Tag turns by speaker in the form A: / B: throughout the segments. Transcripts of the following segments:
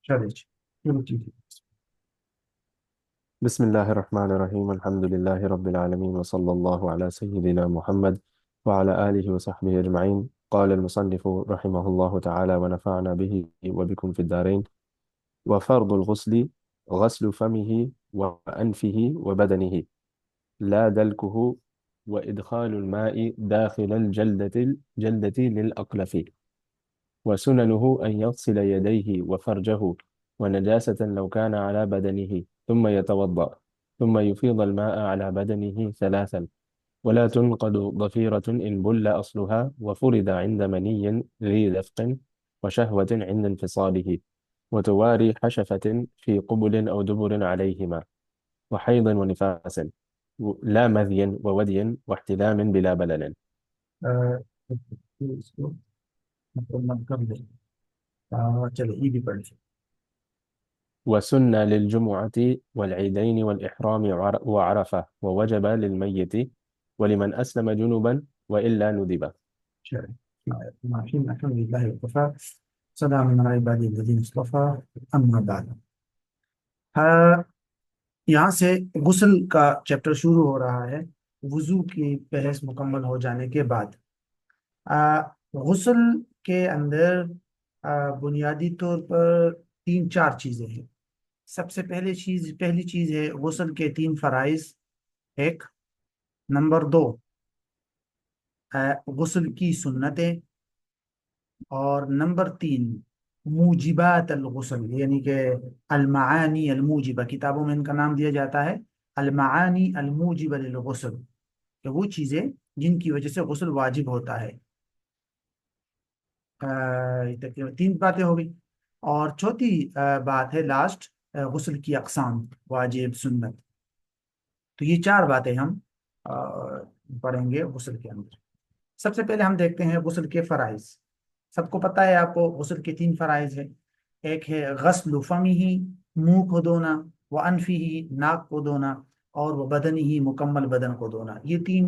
A: چلے جی، چلو ٹھیک ہے۔
B: بسم الله الرحمن الرحيم الحمد لله رب العالمين وصلى الله على سيدنا محمد وعلى آله وصحبه أجمعين. قال المصنف رحمه الله تعالى ونفعنا به وبكم في الدارين. وفرض الغسل غسل فمه وأنفه وبدنه لا دلكه وإدخال الماء داخل الجلدة للأقلف. وسننه أن يغسل يديه وفرجه ونجاسة لو كان على بدنه ثم يتوضأ ثم يفيض الماء على بدنه ثلاثا. ولا تنقض ضفيرة إن بل أصلها وفرد عند مني ذي دفق وشهوة عند انفصاله وتواري حشفة في قبل أو دبر عليهما وحيض ونفاس لا مذي وودي واحتلام بلا بلل.
A: آ، اس کو مکمل کر لیں۔ چلو یہ بھی پڑھ لیں۔
B: وسن للجمعة والعيدين والإحرام وعرفة ووجب للميت ولمن أسلم جنبا وإلا ندب.
A: چلو الحمد للہ وکفى سلام علی عبادی الذین اصطفى اما بعد۔ یہاں سے غسل کا چیپٹر شروع ہو رہا ہے وضو کی بحث مکمل ہو جانے کے بعد۔ غسل کے اندر بنیادی طور پر تین چار چیزیں ہیں۔ سب سے پہلی چیز ہے غسل کے تین فرائض۔ ایک، نمبر دو غسل کی سنتیں، اور نمبر تین موجبات الغسل، یعنی کہ المعانی الموجبہ، کتابوں میں ان کا نام دیا جاتا ہے المعانی الموجبہ للغسل، کہ وہ چیزیں جن کی وجہ سے غسل واجب ہوتا ہے۔ تقریباً تین باتیں ہو گئی، اور چوتھی بات ہے لاسٹ غسل کی اقسام، واجب، سنت۔ تو یہ چار باتیں ہم پڑھیں گے غسل کے اندر۔ سب سے پہلے ہم دیکھتے ہیں غسل کے فرائض۔ سب کو پتہ ہے آپ کو غسل کے تین فرائض ہیں۔ ایک ہے غسل فمہ، منہ کو دھونا، وانفہ، ناک کو دھونا، اور وہ بدنہ، مکمل بدن کو دھونا۔ یہ تین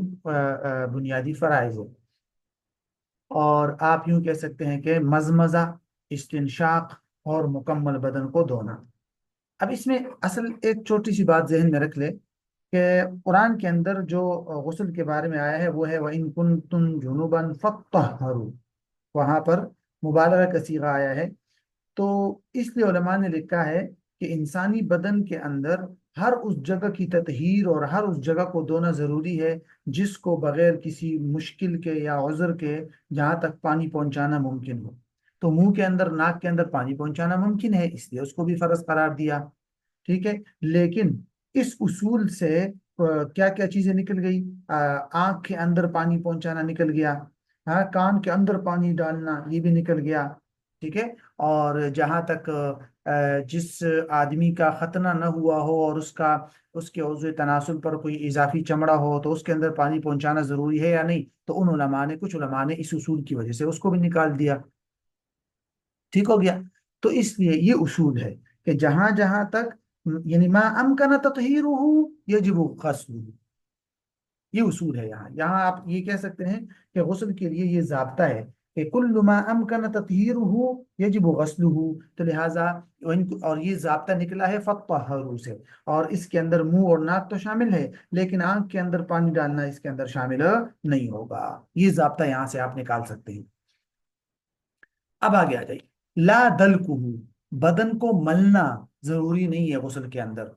A: بنیادی فرائض ہیں۔ اور آپ یوں کہہ سکتے ہیں کہ مزمزہ، استنشاق، اور مکمل بدن کو دھونا۔ اب اس میں اصل ایک چھوٹی سی بات ذہن میں رکھ لے کہ قرآن کے اندر جو غسل کے بارے میں آیا ہے وہ ہے وَإِن كُنتُمْ جُنُبًا فَاطَّهَّرُوا، وہاں پر مبالغہ کا صیغہ آیا ہے۔ تو اس لیے علماء نے لکھا ہے کہ انسانی بدن کے اندر ہر اس جگہ کی تطہیر اور ہر اس جگہ کو دھونا ضروری ہے جس کو بغیر کسی مشکل کے یا عذر کے جہاں تک پانی پہنچانا ممکن ہو۔ تو منہ کے اندر، ناک کے اندر پانی پہنچانا ممکن ہے، اس لیے اس کو بھی فرض قرار دیا، ٹھیک ہے۔ لیکن اس اصول سے کیا کیا چیزیں نکل گئی؟ آنکھ کے اندر پانی پہنچانا نکل گیا، کان کے اندر پانی ڈالنا یہ بھی نکل گیا، ٹھیک ہے۔ اور جہاں تک جس آدمی کا ختنہ نہ ہوا ہو اور اس کے عضو تناسل پر کوئی اضافی چمڑا ہو تو اس کے اندر پانی پہنچانا ضروری ہے یا نہیں، تو ان علماء نے، کچھ علماء نے اس اصول کی وجہ سے اس کو بھی نکال دیا، ٹھیک ہو گیا۔ تو اس لیے یہ اصول ہے کہ جہاں جہاں تک یعنی ما امکن تطہیرہ یجب غسلہ، یہ اصول ہے۔ یہاں آپ یہ کہہ سکتے ہیں کہ غسل کے لیے یہ ضابطہ ہے کہ کل ما امکن تطہیرہ یجب غسلہ، تو لہٰذا اور یہ ضابطہ نکلا ہے فطہروا سے، اور اس کے اندر منہ اور ناک تو شامل ہے لیکن آنکھ کے اندر پانی ڈالنا اس کے اندر شامل نہیں ہوگا۔ یہ ضابطہ یہاں سے آپ نکال سکتے ہیں۔ اب آگے آ جائیے، لا دلکہ، بدن کو ملنا ضروری نہیں ہے غسل کے اندر۔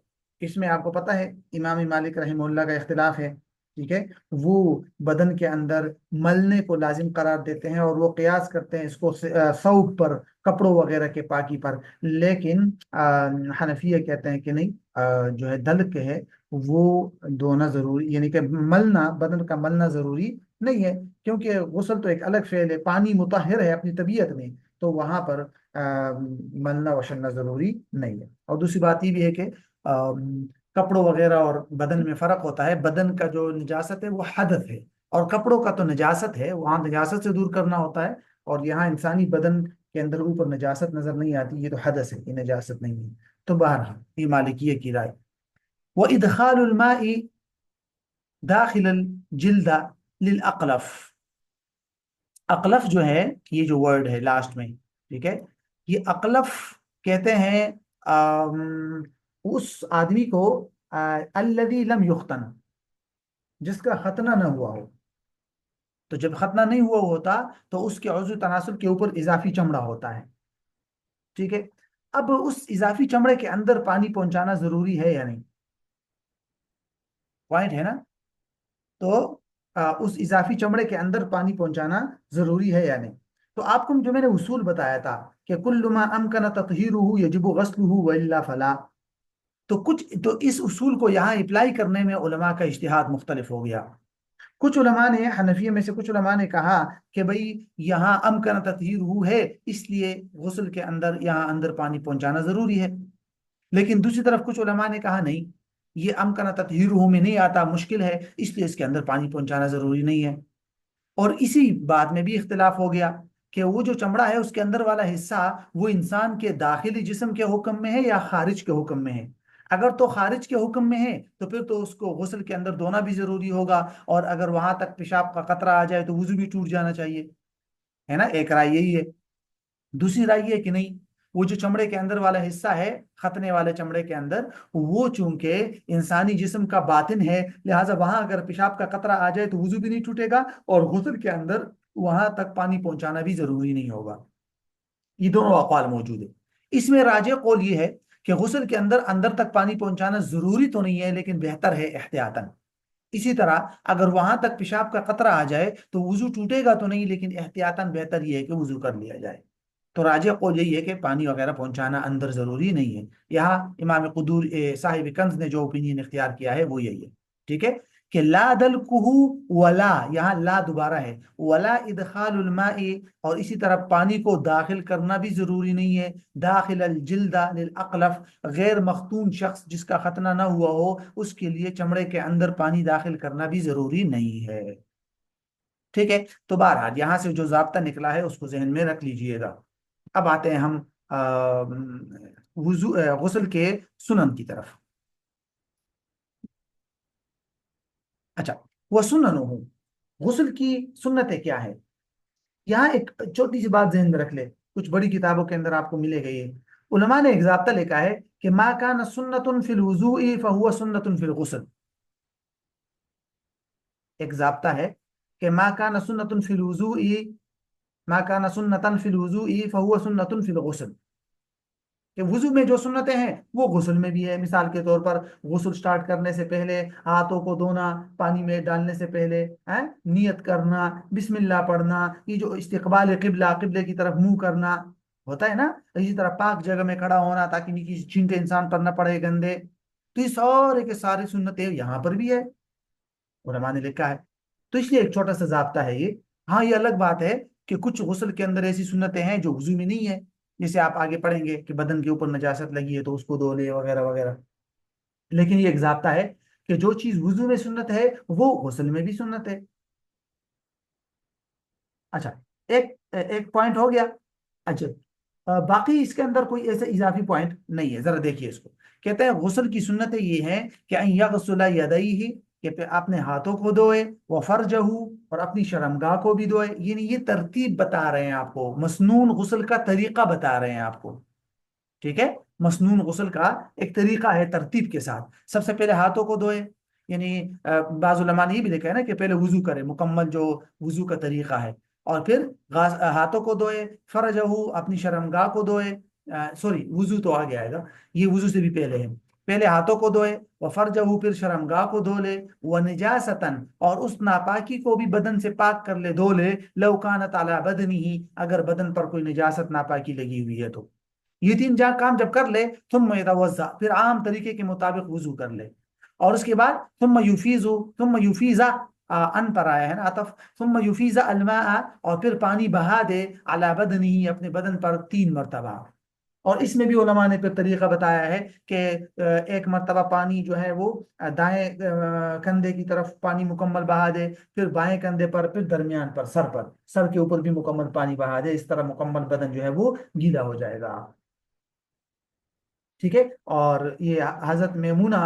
A: اس میں آپ کو پتہ ہے امام مالک رحمہ اللہ کا اختلاف ہے، ٹھیک ہے۔ وہ بدن کے اندر ملنے کو لازم قرار دیتے ہیں اور وہ قیاس کرتے ہیں اس کو ثوب پر، کپڑوں وغیرہ کے پاکی پر، لیکن حنفیہ کہتے ہیں کہ نہیں، جو ہے دلک ہے وہ دھونا ضروری، یعنی کہ ملنا، بدن کا ملنا ضروری نہیں ہے، کیونکہ غسل تو ایک الگ فعل ہے، پانی مطہر ہے اپنی طبیعت میں، تو وہاں پر ملنا وشلنا ضروری نہیں ہے۔ اور دوسری بات یہ بھی ہے کہ کپڑوں وغیرہ اور بدن میں فرق ہوتا ہے۔ بدن کا جو نجاست ہے وہ حدث ہے، اور کپڑوں کا تو نجاست ہے، وہاں نجاست سے دور کرنا ہوتا ہے، اور یہاں انسانی بدن کے اندر اوپر نجاست نظر نہیں آتی، یہ تو حدث ہے، یہ نجاست نہیں ہے۔ تو بہرحال یہ مالکیہ کی رائے۔ وَإِدْخَالُ الْمَاءِ داخل الجلد للأقلف، اقلف جو ہے، یہ جو ورڈ ہے لاسٹ میں، ٹھیک ہے، یہ اقلف کہتے ہیں اس آدمی کو الذی لم یختن، جس کا ختنہ نہ ہوا ہو. تو جب ختنہ نہیں ہوا ہوتا تو اس کے عضو تناسل کے اوپر اضافی چمڑا ہوتا ہے. ٹھیک ہے. اب اس اضافی چمڑے کے اندر پانی پہنچانا ضروری ہے یا نہیں؟ پوائنٹ ہے نا. تو اس اضافی چمڑے کے اندر پانی پہنچانا ضروری ہے یا نہیں؟ تو آپ کو جو میں نے اصول بتایا تھا کہ کل ما امکن تطہیرہ یجب غسلہ والا فلا، تو کچھ تو اس اصول کو یہاں اپلائی کرنے میں علماء کا اجتہاد مختلف ہو گیا. کچھ علماء نے، حنفیہ میں سے کچھ علماء نے کہا کہ بھئی یہاں امکن تطہیرہ ہے، اس لیے غسل کے اندر یہاں اندر پانی پہنچانا ضروری ہے. لیکن دوسری طرف کچھ علماء نے کہا نہیں، یہ امکن تطہیرہ میں نہیں آتا، مشکل ہے، اس لیے اس کے اندر پانی پہنچانا ضروری نہیں ہے. اور اسی بات میں بھی اختلاف ہو گیا کہ وہ جو چمڑا ہے اس کے اندر والا حصہ وہ انسان کے داخلی جسم کے حکم میں ہے یا خارج کے حکم میں ہے. اگر تو خارج کے حکم میں ہے تو پھر تو اس کو غسل کے اندر دھونا بھی ضروری ہوگا، اور اگر وہاں تک پیشاب کا قطرہ آ جائے تو وضو بھی ٹوٹ جانا چاہیے. ہے نا، ایک رائے یہی ہے. دوسری رائے یہ ہے کہ نہیں، وہ جو چمڑے کے اندر والا حصہ ہے، ختنے والے چمڑے کے اندر، وہ چونکہ انسانی جسم کا باطن ہے، لہٰذا وہاں اگر پیشاب کا قطرہ آ جائے تو وضو بھی نہیں ٹوٹے گا، اور غسل کے اندر وہاں تک پانی پہنچانا بھی ضروری نہیں ہوگا. یہ دونوں اقوال موجود ہے. اس میں راجح قول یہ ہے کہ غسل کے اندر اندر تک پانی پہنچانا ضروری تو نہیں ہے، لیکن بہتر ہے احتیاطاً. اسی طرح اگر وہاں تک پیشاب کا قطرہ آ جائے تو وضو ٹوٹے گا تو نہیں، لیکن احتیاطاً بہتر یہ ہے کہ وضو کر لیا جائے. تو راجح قول یہی ہے کہ پانی وغیرہ پہنچانا اندر ضروری نہیں ہے. یہاں امام قدور صاحب کنز نے جو اوپینین اختیار کیا ہے وہ یہی ہے. ٹھیک ہے کہ لا دلکہ ولا، یہاں لا دوبارہ ہے، ولا ادخال الماء، اور اسی طرح پانی کو داخل کرنا بھی ضروری نہیں ہے. داخل الجلد للاقلف، غیر مختون شخص جس کا ختنہ نہ ہوا ہو اس کے لیے چمڑے کے اندر پانی داخل کرنا بھی ضروری نہیں ہے. ٹھیک ہے. تو بہرحال یہاں سے جو ضابطہ نکلا ہے اس کو ذہن میں رکھ لیجئے گا. اب آتے ہیں ہم غسل کے سنن کی طرف. اچھا، وہ سنن ہوں، غسل کی سنتیں کیا ہے؟ یہاں ایک چھوٹی سی بات ذہن میں رکھ لے، کچھ بڑی کتابوں کے اندر آپ کو ملے گا یہ. علماء نے ایک ضابطہ لکھا ہے کہ ما کان سنت فی الوضوء فہو سنت فی الغسل. ایک ضابطہ ہے کہ ما کان سنت فی الوضوء، ما کان سنتا فی الوضوء فہو سنت فی الغسل، کہ وضو میں جو سنتیں ہیں وہ غسل میں بھی ہے. مثال کے طور پر غسل سٹارٹ کرنے سے پہلے ہاتھوں کو دھونا، پانی میں ڈالنے سے پہلے نیت کرنا، بسم اللہ پڑھنا، یہ جو استقبال قبلہ، قبلے کی طرف منہ کرنا ہوتا ہے نا، اسی طرح پاک جگہ میں کھڑا ہونا تاکہ نیکی چھینٹے انسان پر نہ پڑے گندے. تو یہ سارے کے سارے سنتیں یہاں پر بھی ہے، علماء نے لکھا ہے. تو اس لیے ایک چھوٹا سا ضابطہ ہے یہ. ہاں یہ الگ بات ہے کہ کچھ غسل کے اندر ایسی سنتیں ہیں جو وضو میں نہیں ہے، جیسے آپ آگے پڑھیں گے کہ بدن کے اوپر نجاست لگی ہے تو اس کو دھو لے وغیرہ وغیرہ. لیکن یہ ایک ضابطہ ہے کہ جو چیز وضو میں سنت ہے وہ غسل میں بھی سنت ہے. اچھا، ایک ایک پوائنٹ ہو گیا. اچھا، باقی اس کے اندر کوئی ایسے اضافی پوائنٹ نہیں ہے. ذرا دیکھیے اس کو. کہتے ہیں غسل کی سنتیں یہ ہیں کہ ان یغسل یدیہ، کہ پھر اپنے ہاتھوں کو دھوئے، وفرجہ، اور اپنی شرمگاہ کو بھی دھوئے. یعنی یہ ترتیب بتا رہے ہیں آپ کو، مسنون غسل کا طریقہ بتا رہے ہیں آپ کو. ٹھیک ہے، مسنون غسل کا ایک طریقہ ہے ترتیب کے ساتھ. سب سے پہلے ہاتھوں کو دھوئے، یعنی بعض علماء نے یہ بھی لکھا ہے نا کہ پہلے وضو کرے، مکمل جو وضو کا طریقہ ہے، اور پھر ہاتھوں کو دھوئے، فرجہ، اپنی شرمگاہ کو دھوئے. سوری، وضو تو آگے آئے گا، یہ وضو سے بھی پہلے ہے. پہلے ہاتھوں کو دھوئے، وفرجہ، پھر شرمگاہ کو دھو لے، ونجاستن، اور اس ناپاکی کو بھی بدن سے پاک کر لے، دھو لے، لو کانت علی بدنہ، اگر بدن پر کوئی نجاست ناپاکی لگی ہوئی ہے تو. یہ تین جہاں کام جب کر لے، ثم یتوضا، پھر عام طریقے کے مطابق وضو کر لے. اور اس کے بعد ثم یفیض، ان پر آیا ہے نا عطف، ثم یفیض الماء، اور پھر پانی بہا دے، علی بدنہ، اپنے بدن پر 3 مرتبہ. اور اس میں بھی علماء نے پھر طریقہ بتایا ہے کہ ایک مرتبہ پانی جو ہے وہ دائیں کندھے کی طرف پانی مکمل بہا دے، پھر بائیں کندھے پر، پھر درمیان پر، سر کے اوپر بھی مکمل پانی بہا دے. اس طرح مکمل بدن جو ہے وہ گیلا ہو جائے گا. ٹھیک ہے. اور یہ حضرت میمونہ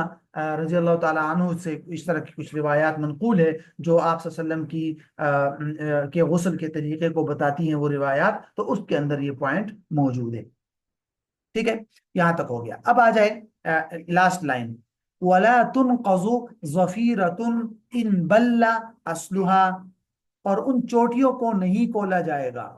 A: رضی اللہ تعالیٰ عنہ سے اس طرح کی کچھ روایات منقول ہے جو آپ صلی اللہ علیہ وسلم کی کے غسل کے طریقے کو بتاتی ہیں وہ روایات، تو اس کے اندر یہ پوائنٹ موجود ہے. ٹھیک ہے، یہاں تک ہو گیا. اب آ جائے لاسٹ لائن، وَلَا تُنْقَضُ ظَفِيرَةٌ إِنْ بَلَّ أَصْلُهَا، اور ان چوٹیوں کو نہیں کھولا جائے گا.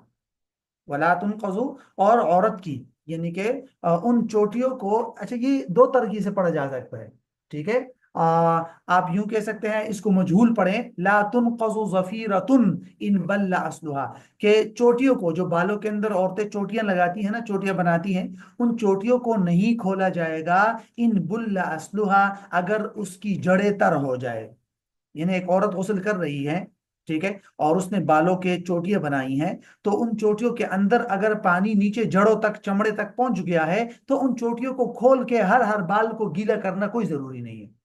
A: ولا تنقضوا، اور عورت کی، یعنی کہ ان چوٹیوں کو. اچھا، یہ دو طریقے سے پڑھا جا سکتا ہے. ٹھیک ہے، آپ یوں کہہ سکتے ہیں، اس کو مجہول پڑھیں، لا تنقض ظفیرۃ ان بل اصلها، کہ چوٹیوں کو، جو بالوں کے اندر عورتیں چوٹیاں لگاتی ہیں نا، چوٹیاں بناتی ہیں، ان چوٹیوں کو نہیں کھولا جائے گا ان بل اصلها، اگر اس کی جڑیں تر ہو جائے. یعنی ایک عورت غسل کر رہی ہے، ٹھیک ہے، اور اس نے بالوں کے چوٹیاں بنائی ہیں، تو ان چوٹیوں کے اندر اگر پانی نیچے جڑوں تک، چمڑے تک پہنچ گیا ہے، تو ان چوٹیوں کو کھول کے ہر ہر بال کو گیلا کرنا کوئی ضروری نہیں ہے.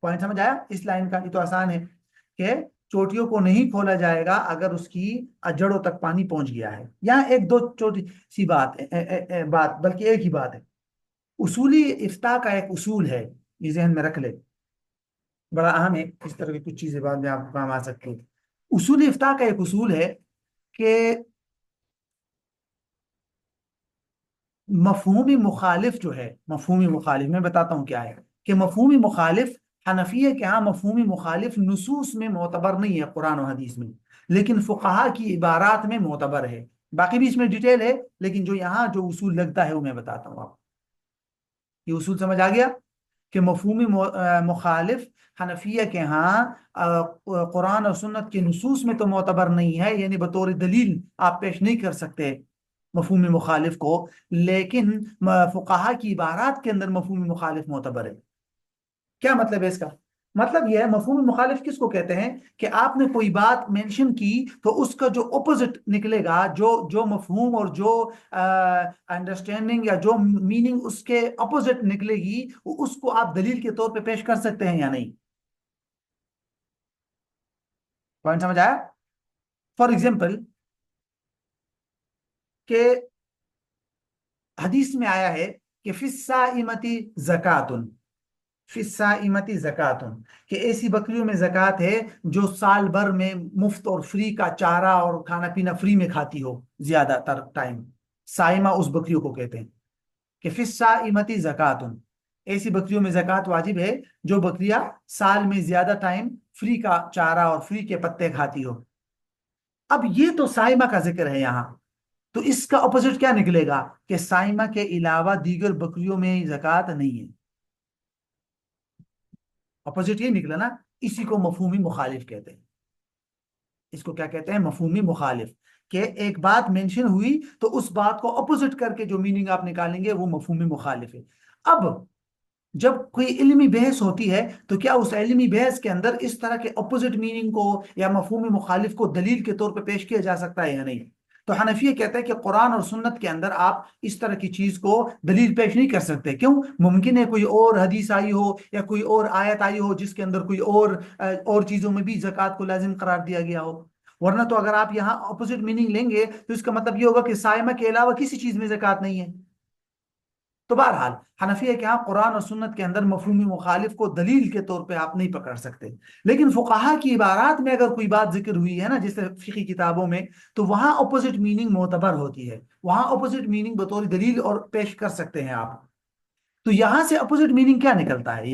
A: پوائنٹ سمجھ آیا اس لائن کا؟ یہ تو آسان ہے کہ چوٹیوں کو نہیں کھولا جائے گا اگر اس کی جڑوں تک پانی پہنچ گیا ہے. یہاں ایک دو چھوٹی سی بات بلکہ ایک ہی بات ہے. اصولی افتاء کا ایک اصول ہے، یہ ذہن میں رکھ لے، بڑا اہم ہے. اس طرح کی کچھ چیزیں بعد میں آپ کو کام آ سکتی ہیں. اصول افتاء کا ایک اصول ہے کہ مفہومی مخالف جو ہے، مفہومی مخالف میں بتاتا ہوں کیا ہے، کہ مفہومی مخالف حنفیہ کے ہاں مفہومی مخالف نصوص میں معتبر نہیں ہے قرآن و حدیث میں، لیکن فقہا کی عبارات میں معتبر ہے. باقی بھی اس میں ڈیٹیل ہے، لیکن جو یہاں جو اصول لگتا ہے وہ میں بتاتا ہوں آپ. یہ اصول سمجھ آ گیا کہ مفہومی مخالف حنفیہ کے ہاں قرآن اور سنت کے نصوص میں تو معتبر نہیں ہے، یعنی بطور دلیل آپ پیش نہیں کر سکتے مفہومی مخالف کو، لیکن فقہا کی عبارات کے اندر مفہومی مخالف معتبر ہے. کیا مطلب ہے اس کا؟ مطلب یہ ہے، مفہومی مخالف کس کو کہتے ہیں کہ آپ نے کوئی بات مینشن کی تو اس کا جو اپوزٹ نکلے گا، جو مفہوم اور جو انڈرسٹینڈنگ یا جو میننگ اس کے اپوزٹ نکلے گی، اس کو آپ دلیل کے طور پہ پیش کر سکتے ہیں یا نہیں. پوائنٹ سمجھ آیا؟ فار ایگزامپل کہ حدیث میں آیا ہے کہ فی الصائمتی زکاتن، فی الصائمتی زکاتن، کہ ایسی بکریوں میں زکات ہے جو سال بھر میں مفت اور فری کا چارہ اور کھانا پینا فری میں کھاتی ہو زیادہ تر ٹائم. سائمہ اس بکریوں کو کہتے ہیں کہ فی الصائمتی زکاتن، ایسی بکریوں میں زکات واجب ہے جو بکریاں سال میں زیادہ ٹائم فری کا چارہ اور فری کے پتے کھاتی ہو. اب یہ تو سائمہ کا ذکر ہے یہاں، تو اس کا اپوزٹ کیا نکلے گا کہ سائمہ کے علاوہ دیگر بکریوں میں زکات نہیں ہے. اپوزٹ یہ نکلا نا، اسی کو مفہومی مخالف کہتے ہیں. اس کو کیا کہتے ہیں؟ مفہومی مخالف، کہ ایک بات مینشن ہوئی تو اس بات کو اپوزٹ کر کے جو میننگ آپ نکالیں گے وہ مفہومی مخالف ہے. اب جب کوئی علمی بحث ہوتی ہے تو کیا اس علمی بحث کے اندر اس طرح کے اپوزٹ میننگ کو یا مفہومی مخالف کو دلیل کے طور پہ پیش کیا جا سکتا ہے یا نہیں؟ تو حنفیہ کہتا ہے کہ قرآن اور سنت کے اندر آپ اس طرح کی چیز کو دلیل پیش نہیں کر سکتے. کیوں؟ ممکن ہے کوئی اور حدیث آئی ہو یا کوئی اور آیت آئی ہو جس کے اندر کوئی اور چیزوں میں بھی زکوٰۃ کو لازم قرار دیا گیا ہو. ورنہ تو اگر آپ یہاں اپوزٹ میننگ لیں گے تو اس کا مطلب یہ ہوگا کہ سائمہ کے علاوہ کسی چیز میں زکوٰۃ نہیں ہے. تو بہرحال حنفیہ کے ہاں قرآن اور سنت کے اندر مفہومی مخالف کو دلیل کے طور پہ آپ نہیں پکڑ سکتے، لیکن فقہا کی عبارات میں اگر کوئی بات ذکر ہوئی ہے نا، جیسے فقہی کتابوں میں، تو وہاں اپوزٹ میننگ معتبر ہوتی ہے، وہاں اپوزٹ میننگ بطور دلیل اور پیش کر سکتے ہیں آپ. تو یہاں سے اپوزٹ میننگ کیا نکلتا ہے؟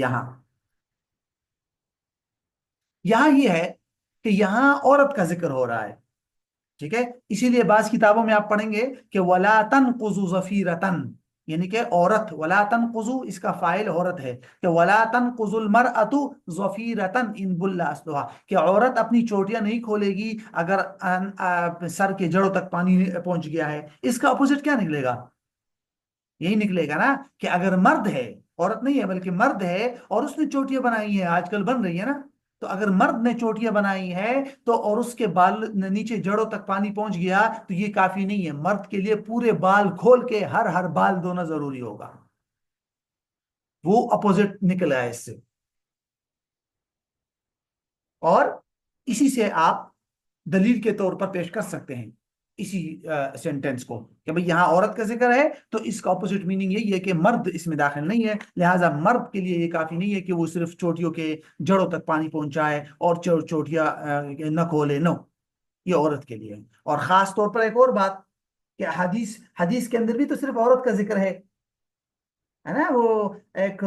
A: یہاں یہ ہے کہ یہاں عورت کا ذکر ہو رہا ہے. ٹھیک ہے، اسی لیے بعض کتابوں میں آپ پڑھیں گے کہ ولا تنقضوا ظفیرۃ، یعنی کہ عورت، ولا تنقضوا اس کا فاعل عورت ہے، کہ ولا تنقض المرأۃ ظفیرۃ ان بل اصلها، کہ عورت اپنی چوٹیاں نہیں کھولے گی اگر سر کے جڑوں تک پانی پہنچ گیا ہے. اس کا اپوزٹ کیا نکلے گا؟ یہی نکلے گا نا کہ اگر مرد ہے، عورت نہیں ہے بلکہ مرد ہے، اور اس نے چوٹیاں بنائی ہیں، آج کل بن رہی ہے نا، تو اگر مرد نے چوٹیاں بنائی ہے تو اور اس کے بال نیچے جڑوں تک پانی پہنچ گیا تو یہ کافی نہیں ہے. مرد کے لیے پورے بال کھول کے ہر ہر بال دھونا ضروری ہوگا. وہ اپوزٹ نکلا ہے اس سے. اور اسی سے آپ دلیل کے طور پر پیش کر سکتے ہیں اسی سینٹینس کو کہ بھئی یہاں عورت کا ذکر ہے تو اس کا اپوزٹ میننگ یہی ہے کہ مرد اس میں داخل نہیں ہے، لہٰذا مرد کے لیے یہ کافی نہیں ہے کہ وہ صرف چوٹیوں کے جڑوں تک پانی پہنچائے اور چوٹیاں نہ کھولے. نو، یہ عورت کے لیے ہے. اور خاص طور پر ایک اور بات کہ حدیث کے اندر بھی تو صرف عورت کا ذکر ہے نا. وہ ایک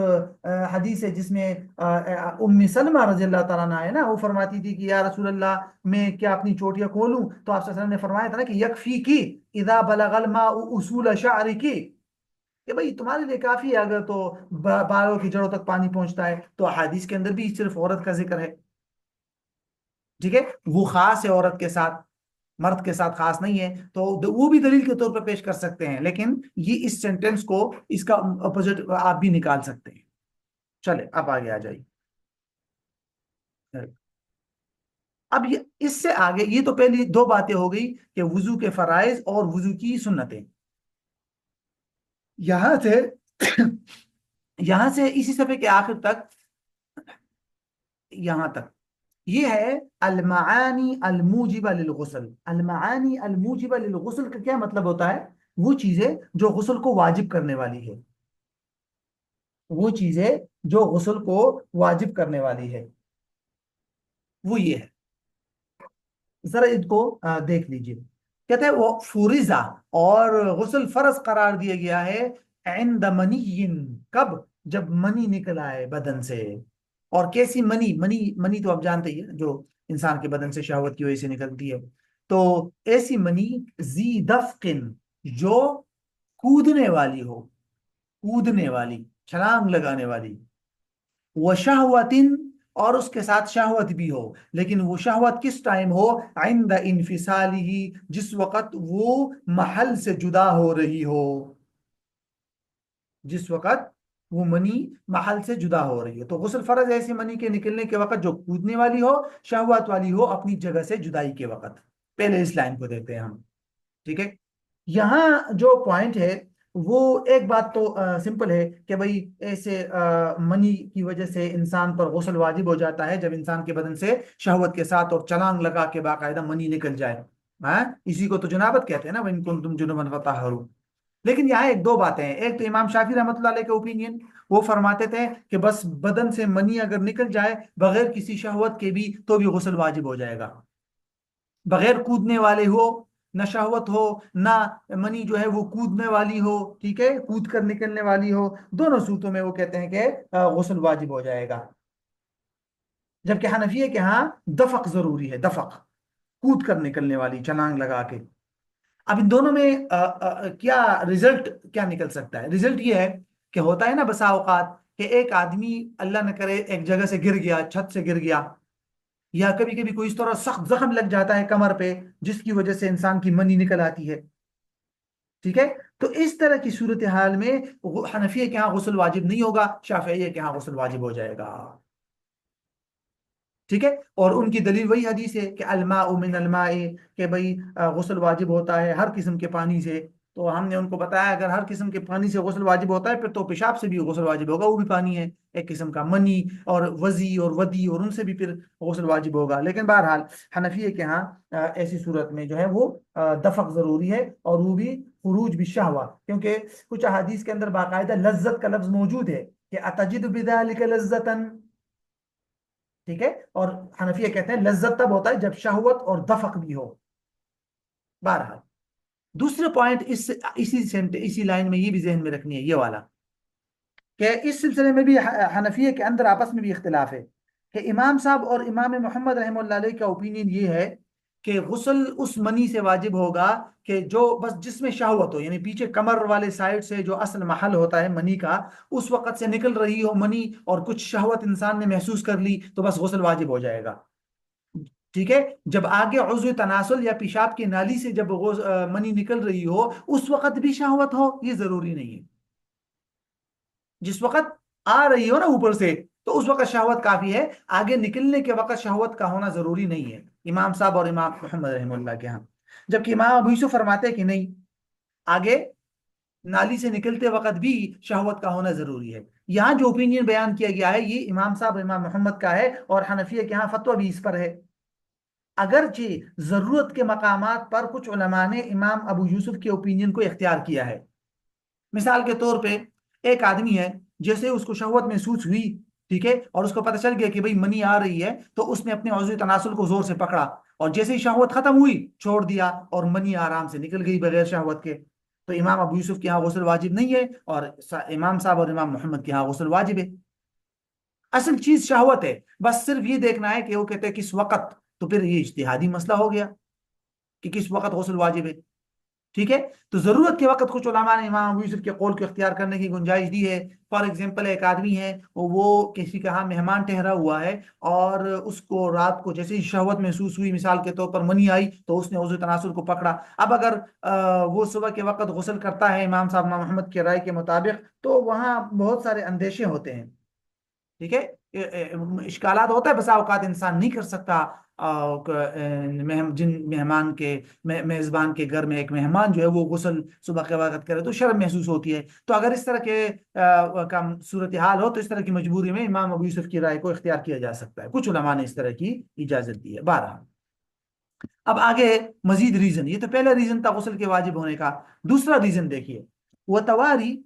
A: حدیث ہے جس میں ام سلمہ رضی اللہ تعالیٰ عنہ ہے نا، وہ فرماتی تھی کہ یا رسول اللہ میں کیا اپنی چوٹیاں کھولوں؟ تو آپ صلی اللہ علیہ وسلم نے فرمایا تھا نا کہ یکفی کی اذا بلغ الماء اصول شعر کی، کہ بھائی تمہارے لیے کافی ہے اگر تو بالوں کی جڑوں تک پانی پہنچتا ہے. تو حدیث کے اندر بھی صرف عورت کا ذکر ہے. ٹھیک ہے، وہ خاص ہے عورت کے ساتھ، مرد کے ساتھ خاص نہیں ہے. تو وہ بھی دلیل کے طور پر پیش کر سکتے ہیں، لیکن یہ اس سینٹینس کو اس کا اپوزٹ آپ بھی نکال سکتے ہیں. چلے اب آگے آ جائیے. اب اس سے آگے یہ تو پہلی دو باتیں ہو گئی کہ وضو کے فرائض اور وضو کی سنتیں. یہاں سے یہاں سے اسی صفحے کے آخر تک یہاں تک یہ ہے المعانی الموجبہ للغسل. المعانی الموجبہ للغسل کا کیا مطلب ہوتا ہے؟ وہ چیزیں جو غسل کو واجب کرنے والی ہے، وہ چیزیں جو غسل کو واجب کرنے والی ہے وہ یہ ہے. ذرا ان کو دیکھ لیجئے. کہتے ہیں وہ فوریزہ، اور غسل فرض قرار دیا گیا ہے عند منی، کب؟ جب منی نکل آئے بدن سے. اور کیسی منی تو آپ جانتے ہی ہیں، جو انسان کے بدن سے شہوت کی وجہ سے نکلتی ہے. تو ایسی منی ذی دفقن، جو کودنے والی ہو، کودنے والی، چھلانگ لگانے والی. وشہوتن، اور اس کے ساتھ شہوت بھی ہو، لیکن وہ شہوت کس ٹائم ہو؟ عند انفصالہ، جس وقت وہ محل سے جدا ہو رہی ہو. جس وقت وہ منی محل سے جدا ہو رہی ہے. تو غسل فرض ایسی منی کے نکلنے کے وقت جو کودنے والی ہو، شہوت والی ہو، اپنی جگہ سے جدائی کے وقت. پہلے اس لائن کو دیکھتے ہیں ہم. ٹھیک ہے، یہاں جو پوائنٹ ہے وہ ایک بات تو سمپل ہے کہ بھئی ایسے منی کی وجہ سے انسان پر غسل واجب ہو جاتا ہے جب انسان کے بدن سے شہوت کے ساتھ اور چھلانگ لگا کے باقاعدہ منی نکل جائے. ہاں، اسی کو تو جنابت کہتے ہیں نا، وَإِن كُنتُمْ جُنُبًا فَطَهَّرُوا. لیکن یہاں ایک دو باتیں ہیں. ایک تو امام شافعی رحمۃ اللہ علیہ کے اوپینین، وہ فرماتے تھے کہ بس بدن سے منی اگر نکل جائے بغیر کسی شہوت کے بھی تو بھی غسل واجب ہو جائے گا، بغیر کودنے والے ہو، نہ شہوت ہو، نہ منی جو ہے وہ کودنے والی ہو. ٹھیک ہے، کود کر نکلنے والی ہو، دونوں صورتوں میں وہ کہتے ہیں کہ غسل واجب ہو جائے گا. جبکہ حنفیہ کے ہاں دفق ضروری ہے، دفق، کود کر نکلنے والی، چھلانگ لگا کے. اب ان دونوں میں کیا رزلٹ کیا نکل سکتا ہے؟ رزلٹ یہ ہے کہ ہوتا ہے نا بسا اوقات کہ ایک آدمی اللہ نہ کرے ایک جگہ سے گر گیا، چھت سے گر گیا، یا کبھی کبھی کوئی اس طرح سخت زخم لگ جاتا ہے کمر پہ جس کی وجہ سے انسان کی منی نکل آتی ہے. ٹھیک ہے، تو اس طرح کی صورتحال میں حنفیہ کے ہاں غسل واجب نہیں ہوگا، شافعیہ کے ہاں غسل واجب ہو جائے گا. ٹھیک ہے، اور ان کی دلیل وہی حدیث ہے کہ الماء من الماء، کہ بھئی غسل واجب ہوتا ہے ہر قسم کے پانی سے. تو ہم نے ان کو بتایا اگر ہر قسم کے پانی سے غسل واجب ہوتا ہے پھر تو پیشاب سے بھی غسل واجب ہوگا، وہ بھی پانی ہے ایک قسم کا. منی اور وضی اور ودی اور ان سے بھی پھر غسل واجب ہوگا. لیکن بہرحال حنفیہ کے ہاں ایسی صورت میں جو ہے وہ دفق ضروری ہے، اور وہ بھی خروج بالشہوہ، کیونکہ کچھ احادیث کے اندر باقاعدہ لذت کا لفظ موجود ہے کہ اتجد بذلک لذتا. ٹھیک ہے، اور حنفیہ کہتے ہیں لذت تب ہوتا ہے جب شہوت اور دفق بھی ہو. بہرحال دوسرے پوائنٹ اسی لائن میں یہ بھی ذہن میں رکھنی ہے، یہ والا کہ اس سلسلے میں بھی حنفیہ کے اندر آپس میں بھی اختلاف ہے کہ امام صاحب اور امام محمد رحمہ اللہ علیہ کا اوپینین یہ ہے کہ غسل اس منی سے واجب ہوگا کہ جو بس جس میں شہوت ہو، یعنی پیچھے کمر والے سائڈ سے جو اصل محل ہوتا ہے منی کا، اس وقت سے نکل رہی ہو منی اور کچھ شہوت انسان نے محسوس کر لی تو بس غسل واجب ہو جائے گا. ٹھیک ہے، جب آگے عضو تناسل یا پیشاب کی نالی سے جب منی نکل رہی ہو اس وقت بھی شہوت ہو، یہ ضروری نہیں ہے. جس وقت آ رہی ہو نا اوپر سے تو اس وقت شہوت کافی ہے، آگے نکلنے کے وقت شہوت کا ہونا ضروری نہیں ہے امام صاحب اور امام محمد رحمہ اللہ کے ہاں. جبکہ امام ابو یوسف فرماتے ہیں کہ نہیں، آگے نالی سے نکلتے وقت بھی شہوت کا ہونا ضروری ہے. یہاں جو اوپینین بیان کیا گیا ہے یہ امام صاحب امام محمد کا ہے، اور حنفیہ کے ہاں فتویٰ بھی اس پر ہے. اگرچہ ضرورت کے مقامات پر کچھ علماء نے امام ابو یوسف کے اوپینین کو اختیار کیا ہے. مثال کے طور پہ ایک آدمی ہے، جیسے اس کو شہوت محسوس ہوئی، ٹھیک ہے، اور اس کو پتہ چل گیا کہ بھئی منی آ رہی ہے، تو اس نے اپنے عضو تناسل کو زور سے پکڑا اور جیسے ہی شہوت ختم ہوئی چھوڑ دیا اور منی آرام سے نکل گئی بغیر شہوت کے، تو امام ابو یوسف کے ہاں غسل واجب نہیں ہے، اور امام صاحب اور امام محمد کے ہاں غسل واجب ہے۔ اصل چیز شہوت ہے، بس صرف یہ دیکھنا ہے کہ وہ کہتے ہیں کس وقت، تو پھر یہ اجتہادی مسئلہ ہو گیا کہ کس وقت غسل واجب ہے، ٹھیک ہے۔ تو ضرورت کے وقت کچھ علماء نے امام ابو یوسف کے قول کو اختیار کرنے کی گنجائش دی ہے۔ فار ایگزامپل ایک آدمی ہے، وہ کسی کا ہاں مہمان ٹھہرا ہوا ہے، اور اس کو رات کو جیسے ہی شہوت محسوس ہوئی، مثال کے طور پر منی آئی، تو اس نے عضو تناسل کو پکڑا۔ اب اگر وہ صبح کے وقت غسل کرتا ہے امام صاحب امام محمد کے رائے کے مطابق، تو وہاں بہت سارے اندیشے ہوتے ہیں، ٹھیک ہے، اشکالات ہوتا ہے، بسا اوقات انسان نہیں کر سکتا، جن مہمان کے میزبان کے گھر میں ایک مہمان جو ہے وہ غسل صبح کے وقت کرے تو شرم محسوس ہوتی ہے۔ تو اگر اس طرح کے کا صورتحال ہو، تو اس طرح کی مجبوری میں امام ابو یوسف کی رائے کو اختیار کیا جا سکتا ہے، کچھ علماء نے اس طرح کی اجازت دی ہے۔ بہرحال اب آگے مزید ریزن، یہ تو پہلا ریزن تھا غسل کے واجب ہونے کا، دوسرا ریزن دیکھیے، وہ تواری